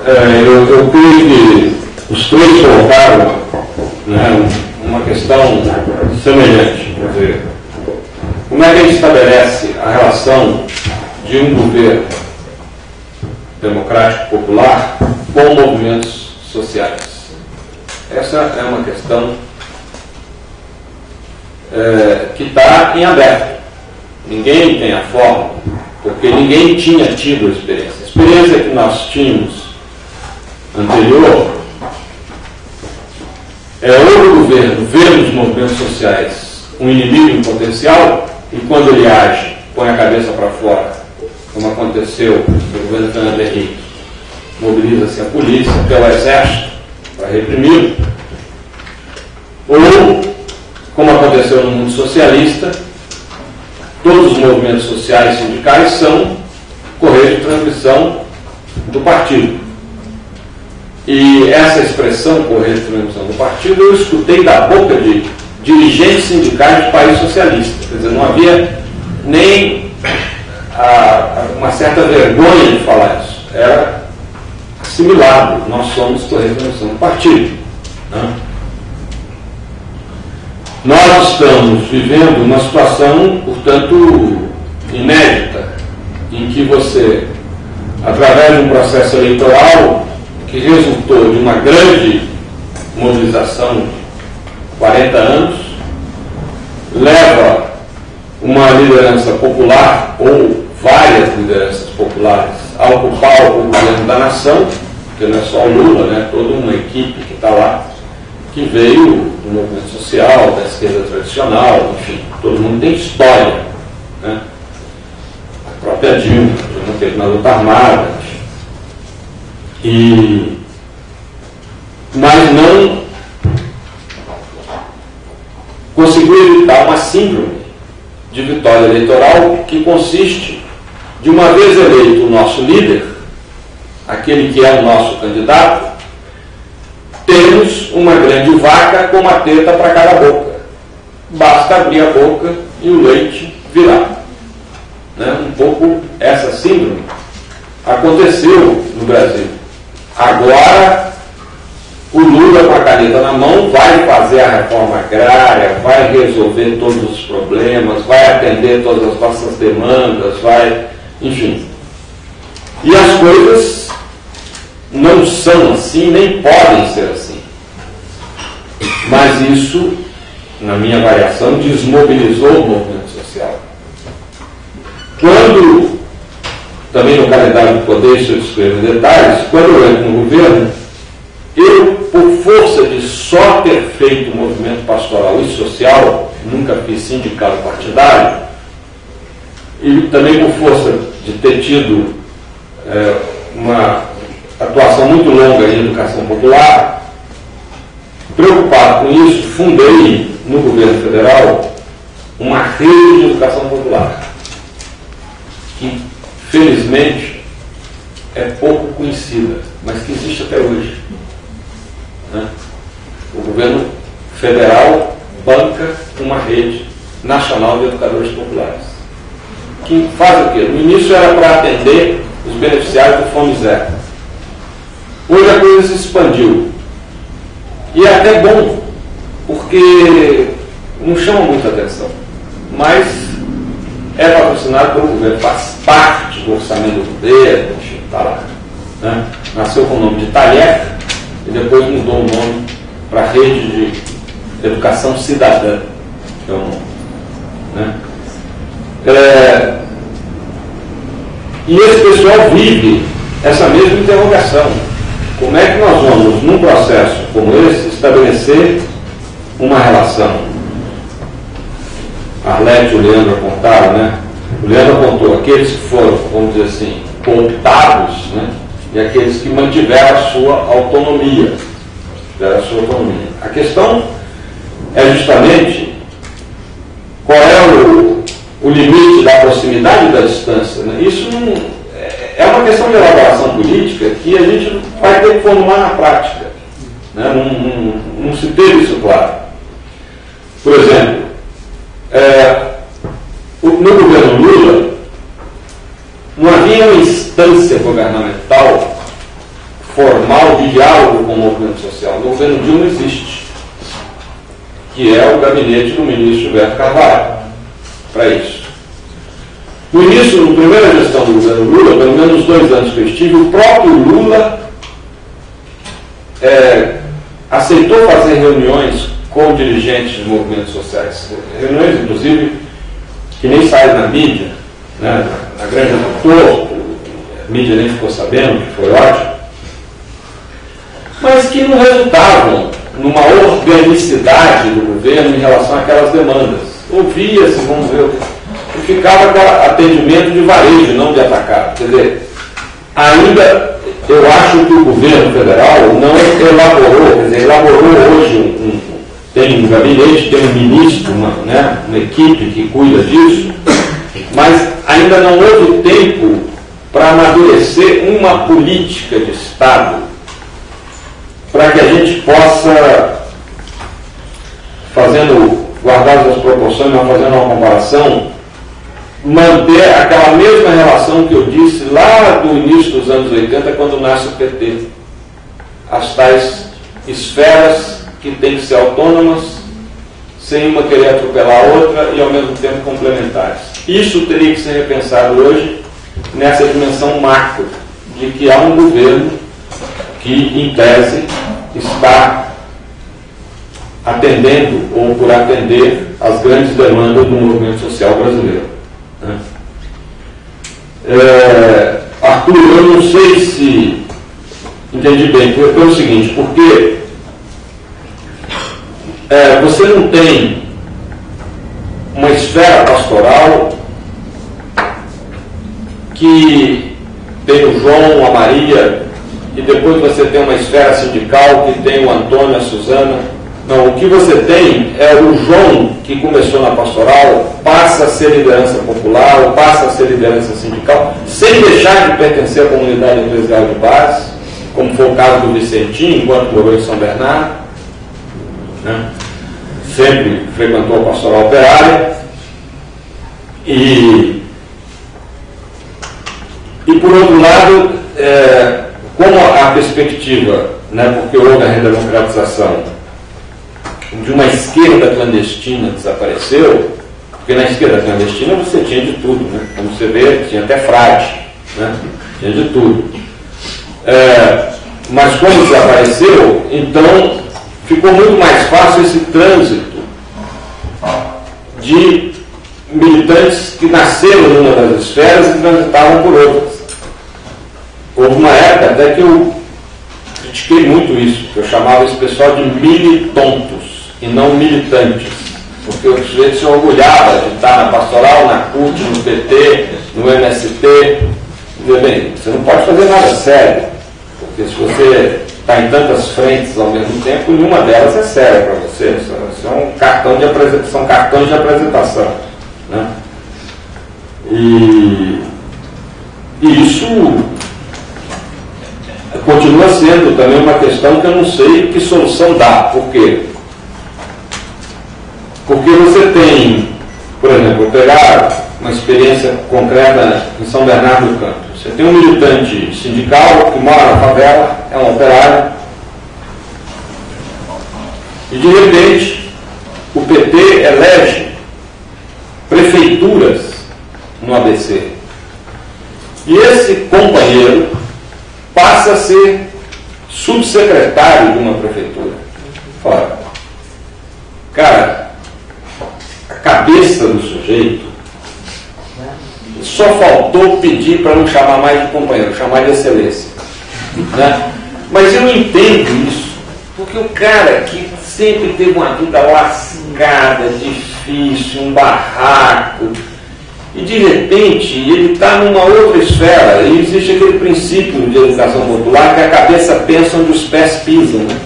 eu creio que os três colocaram, né, uma questão semelhante. Quer dizer, como é que a gente estabelece a relação de um governo democrático popular com movimentos sociais? Essa é uma questão que está em aberto. Ninguém tem a fórmula, porque ninguém tinha tido a experiência. A experiência que nós tínhamos anterior é outro governo ver nos movimentos sociais um inimigo em potencial e quando ele age, põe a cabeça para fora, como aconteceu no governo Fernando Henrique, mobiliza-se a polícia, até o exército, para reprimir, ou, como aconteceu no mundo socialista, todos os movimentos sociais e sindicais são correios de transmissão do partido. E essa expressão, correio de transmissão do partido, eu escutei da boca de dirigentes sindicais de país socialista. Quer dizer, não havia nem uma certa vergonha de falar isso. Era assimilado. Nós somos correio de transmissão do partido. Né? Nós estamos vivendo uma situação, portanto, inédita, em que você, através de um processo eleitoral que resultou de uma grande mobilização de 40 anos, leva uma liderança popular, ou várias lideranças populares, a ocupar o governo da nação, porque não é só o Lula, né? Toda uma equipe que está lá, que veio do movimento social, da esquerda tradicional, enfim, todo mundo tem história, né? A própria Dilma, não teve na luta armada, mas não conseguiu evitar uma síndrome de vitória eleitoral que consiste, de uma vez eleito o nosso líder, aquele que é o nosso candidato, temos uma grande vaca com uma teta para cada boca. Basta abrir a boca e o leite virá. Né? Um pouco essa síndrome aconteceu no Brasil. Agora, o Lula, com a caneta na mão, vai fazer a reforma agrária, vai resolver todos os problemas, vai atender todas as nossas demandas, vai... enfim. E as coisas não são assim, nem podem ser assim. Mas isso, na minha avaliação, desmobilizou o movimento social. Quando, também no calendário do poder, isso eu descrevo em detalhes, quando eu entro no governo, eu, por força de só ter feito movimento pastoral e social, nunca fiz sindicato partidário, e também por força de ter tido uma atuação muito longa em educação popular, preocupado com isso, fundei no governo federal uma rede de educação popular, que felizmente é pouco conhecida, mas que existe até hoje. Né? O governo federal banca uma rede nacional de educadores populares, que faz o quê? No início era para atender os beneficiários do Fome Zero. Hoje a coisa se expandiu. E é até bom, porque não chama muita atenção, mas é patrocinado pelo governo, faz parte do orçamento do governo, enfim, está lá. Né? Nasceu com o nome de Talher e depois mudou o nome para Rede de Educação Cidadã, que é o nome. Né? E esse pessoal vive essa mesma interrogação. Como é que nós vamos, num processo como esse, estabelecer uma relação? A Arlete e o Leandro apontaram, né? O Leandro apontou aqueles que foram, vamos dizer assim, cooptados, né? E aqueles que mantiveram a sua autonomia. A questão é justamente qual é o limite da proximidade e da distância. Né? Isso não, é uma questão de elaboração política que a gente vai ter que formular na prática. Né? Não se teve isso claro. Por exemplo, no governo Lula, não havia uma instância governamental formal de diálogo com o movimento social. No governo Dilma existe, que é o gabinete do ministro Gilberto Carvalho, para isso. No início, na primeira gestão do governo Lula, pelo menos 2 anos que eu estive, o próprio Lula aceitou fazer reuniões com dirigentes de movimentos sociais. Reuniões, inclusive, que nem saem na mídia, né? Na Granja do Torto, a mídia nem ficou sabendo, que foi ótimo, mas que não resultavam numa organicidade do governo em relação àquelas demandas. Ouvia-se, vamos ver, e ficava com atendimento de varejo, não de atacado. Quer dizer, ainda eu acho que o governo federal não elaborou, quer dizer, elaborou hoje tem um gabinete, tem um ministro, uma equipe que cuida disso, mas ainda não houve tempo para amadurecer uma política de Estado para que a gente possa, guardadas as proporções, mas fazendo uma comparação, manter aquela mesma relação que eu disse lá do início dos anos 80, quando nasce o PT. As tais esferas que têm que ser autônomas, sem uma querer atropelar a outra e ao mesmo tempo complementares. Isso teria que ser repensado hoje nessa dimensão macro, de que há um governo que, em tese, está atendendo ou por atender as grandes demandas do movimento social brasileiro. Arthur, eu não sei se entendi bem, pelo seguinte, porque você não tem uma esfera pastoral que tem o João, a Maria, e depois você tem uma esfera sindical que tem o Antônio, a Suzana. Não, o que você tem é o João, que começou na pastoral, passa a ser liderança popular, ou passa a ser liderança sindical, sem deixar de pertencer à comunidade eclesial de base, como foi o caso do Vicentinho, enquanto morou em São Bernardo, né? Sempre frequentou a pastoral operária, e por outro lado, como a perspectiva, né, porque houve a redemocratização, de uma esquerda clandestina desapareceu, porque na esquerda clandestina você tinha de tudo, né? Como você vê, tinha até frade, né? Tinha de tudo. Mas como desapareceu, então ficou muito mais fácil esse trânsito de militantes que nasceram numa das esferas e transitavam por outras. Houve uma época até que eu critiquei muito isso, que eu chamava esse pessoal de militontos e não militantes, porque o sujeito se orgulhava de estar na pastoral, na CUT, no PT, no MST. Bem, você não pode fazer nada sério, porque se você está em tantas frentes ao mesmo tempo, nenhuma delas é séria para você. São cartões de apresentação, né? E isso continua sendo também uma questão que eu não sei que solução dá. Por quê? Porque você tem, por exemplo, pegar uma experiência concreta em São Bernardo do Campo. Você tem um militante sindical que mora na favela, é um operário, e de repente o PT elege prefeituras no ABC. E esse companheiro passa a ser subsecretário de uma prefeitura. Ora, cara, a cabeça do sujeito só faltou pedir para não chamar mais de companheiro, chamar de excelência, né? Mas eu entendo isso, porque o cara que sempre teve uma vida lascada, difícil, um barraco, e de repente ele está numa outra esfera, e existe aquele princípio de educação popular que a cabeça pensa onde os pés pisam, né?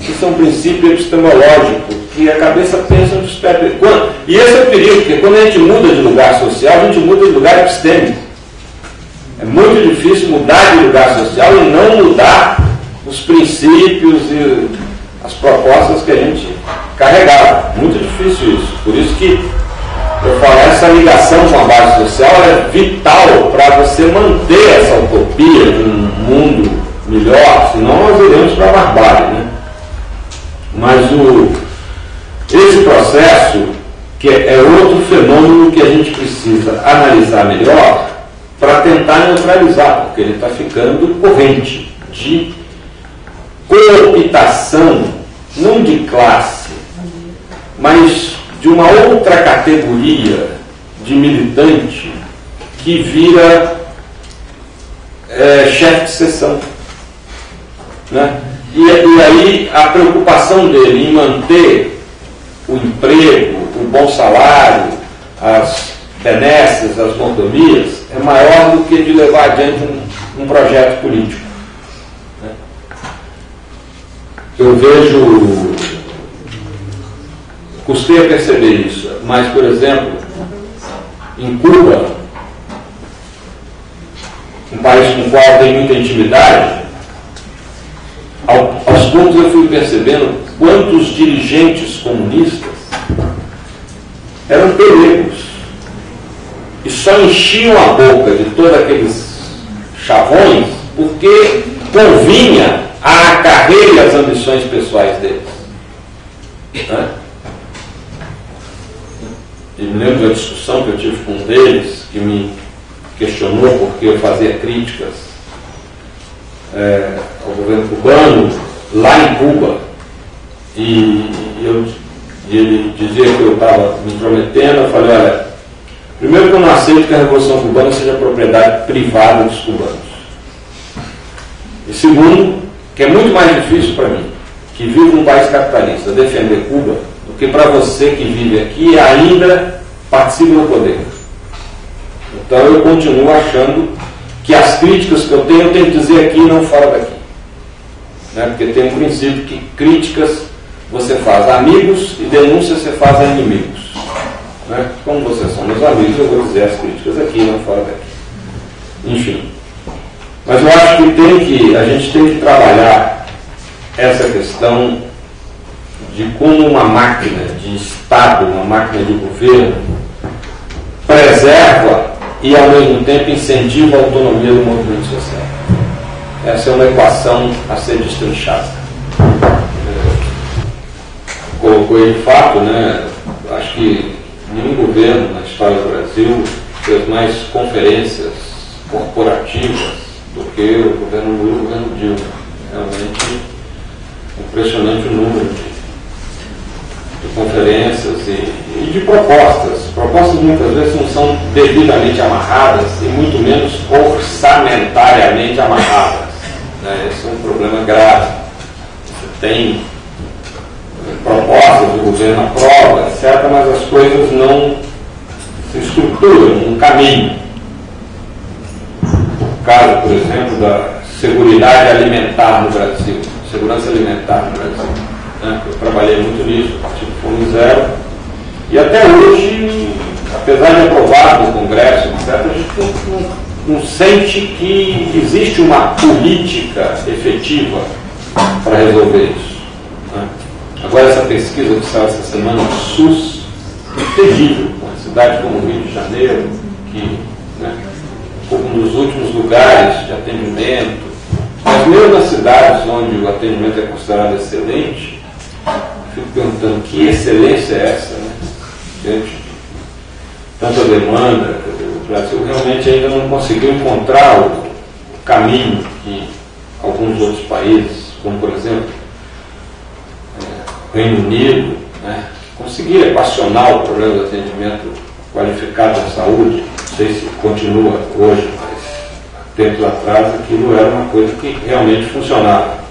Isso é um princípio epistemológico, que a cabeça pensa onde os pés pisam. E esse é o perigo, porque quando a gente muda de lugar social, a gente muda de lugar epistêmico. É muito difícil mudar de lugar social e não mudar os princípios e as propostas que a gente carregava. Muito difícil isso. Por isso que eu falo, essa ligação com a base social é vital para você manter essa utopia de um mundo melhor, senão nós iremos para a barbárie, né? Mas esse processo, que é outro fenômeno que a gente precisa analisar melhor para tentar neutralizar, porque ele está ficando corrente de cooptação, não de classe, mas de uma outra categoria de militante que vira chefe de seção, né? E aí a preocupação dele em manter o emprego, o bom salário, as benesses, as mordomias, é maior do que de levar adiante um projeto político, né? Eu vejo, custei a perceber isso, mas, por exemplo, em Cuba, um país com o qual tem muita intimidade, aos poucos eu fui percebendo quantos dirigentes comunistas eram pelegos e só enchiam a boca de todos aqueles chavões porque convinha à carreira e às ambições pessoais deles, né? E me lembro da discussão que eu tive com um deles, que me questionou porque eu fazia críticas ao governo cubano lá em Cuba, e ele dizia que eu estava me intrometendo. Eu falei: olha, primeiro que eu não aceito que a Revolução Cubana seja propriedade privada dos cubanos, e segundo, que é muito mais difícil para mim, que vivo num país capitalista, defender Cuba, do que para você que vive aqui e ainda participa do poder. Então eu continuo achando que as críticas que eu tenho que dizer aqui e não fora daqui, né? Porque tem um princípio que críticas você faz a amigos e denúncias você faz a inimigos, né? Como vocês são meus amigos, eu vou dizer as críticas aqui e não fora daqui. Enfim, mas eu acho que a gente tem que trabalhar essa questão de como uma máquina de Estado, uma máquina de governo, preserva e, ao mesmo tempo, incentiva a autonomia do movimento social. Essa é uma equação a ser destrinchada. Colocou aí de fato, né? Acho que nenhum governo na história do Brasil fez mais conferências corporativas do que o governo Lula e o governo Dilma. Realmente impressionante o número de conferências e de propostas. Propostas muitas vezes não são devidamente amarradas e muito menos orçamentariamente amarradas, né? Esse é um problema grave. Você tem propostas, o governo aprova, etc., mas as coisas não se estruturam num caminho. O caso, por exemplo, da seguridade alimentar no Brasil, segurança alimentar no Brasil, né? Eu trabalhei muito nisso, o Partido Fome Zero, e até hoje, apesar de aprovado no Congresso, etc., a gente não sente que existe uma política efetiva para resolver isso, né? Agora, essa pesquisa que saiu essa semana do SUS, é terrível, uma cidade como o Rio de Janeiro, que, né, um dos últimos lugares de atendimento, mas mesmo nas cidades onde o atendimento é considerado excelente, fico perguntando que excelência é essa, né? Gente, tanta demanda, o Brasil realmente ainda não conseguiu encontrar o caminho que alguns outros países, como por exemplo o Reino Unido, né, conseguiram equacionar o problema do atendimento qualificado à saúde. Não sei se continua hoje, mas há tempos atrás aquilo era uma coisa que realmente funcionava.